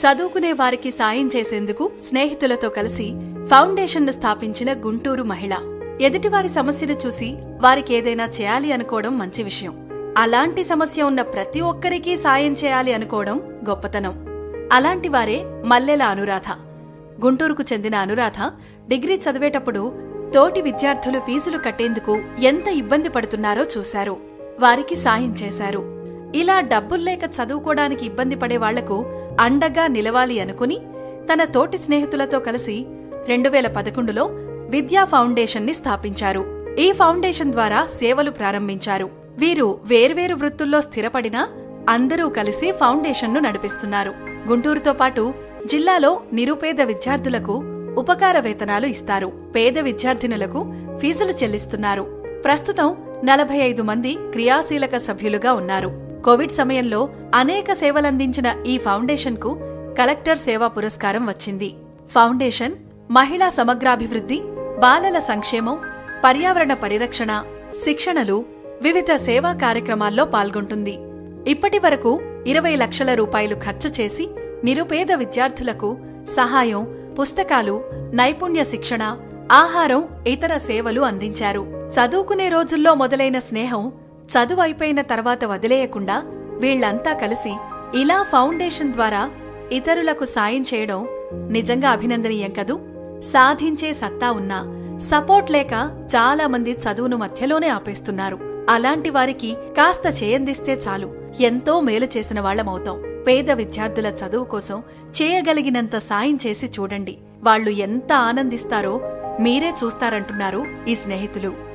చదువుకునే వారికి సాయం చేసేందుకు స్నేహితులతో కలిసి ఫౌండేషన్ను స్థాపించిన గుంటూరు మహిళ. ఎదుటివారి సమస్యను చూసి వారికి ఏదైనా చేయాలి అనుకోవడం మంచి విషయం. అలాంటి సమస్య ఉన్న ప్రతి ఒక్కరికీ సాయం చేయాలి అనుకోవడం గొప్పతనం. అలాంటి వారే మల్లెల అనురాధ. గుంటూరుకు చెందిన అనురాధ డిగ్రీ చదివేటప్పుడు తోటి విద్యార్థులు ఫీజులు కట్టేందుకు ఎంత ఇబ్బంది పడుతున్నారో చూశారు. వారికి సాయం చేశారు. ఇలా డబ్బుల్లేక చదువుకోవడానికి ఇబ్బంది పడే వాళ్లకు అండగా నిలవాలి అనుకుని తన తోటి స్నేహితులతో కలిసి 2011లో విద్యా ఫౌండేషన్ ని స్థాపించారు. ఈ ఫౌండేషన్ ద్వారా సేవలు ప్రారంభించారు. వీరు వేర్వేరు వృత్తుల్లో స్థిరపడినా అందరూ కలిసి ఫౌండేషన్ను నడిపిస్తున్నారు. గుంటూరుతో పాటు జిల్లాలో నిరుపేద విద్యార్థులకు ఉపకార వేతనాలు ఇస్తారు. పేద విద్యార్థినులకు ఫీజులు చెల్లిస్తున్నారు. ప్రస్తుతం 45 మంది క్రియాశీలక సభ్యులుగా ఉన్నారు. కోవిడ్ సమయంలో అనేక సేవలందించిన ఈ ఫౌండేషన్ కు కలెక్టర్ సేవా పురస్కారం వచ్చింది. ఫౌండేషన్ మహిళా సమగ్రాభివృద్ధి, బాలల సంక్షేమం, పర్యావరణ పరిరక్షణ, శిక్షణలు, వివిధ సేవా కార్యక్రమాల్లో పాల్గొంటుంది. ఇప్పటి వరకు 20 లక్షల రూపాయలు ఖర్చు చేసి నిరుపేద విద్యార్థులకు సహాయం, పుస్తకాలు, నైపుణ్య శిక్షణ, ఆహారం, ఇతర సేవలు అందించారు. చదువుకునే రోజుల్లో మొదలైన స్నేహం చదువు అయిపోయిన తర్వాత వదిలేయకుండా వీళ్లంతా కలిసి ఇలా ఫౌండేషన్ ద్వారా ఇతరులకు సాయం చేయడం నిజంగా అభినందనీయం కదూ. సాధించే సత్తా ఉన్నా సపోర్ట్ లేక చాలా మంది చదువును మధ్యలోనే ఆపేస్తున్నారు. అలాంటి వారికి కాస్త చేయందిస్తే చాలు, ఎంతో మేలు చేసిన వాళ్లమవుతాం. పేద విద్యార్థుల చదువు కోసం చేయగలిగినంత సాయం చేసి చూడండి. వాళ్లు ఎంత ఆనందిస్తారో మీరే చూస్తారంటున్నారు ఈ స్నేహితులు.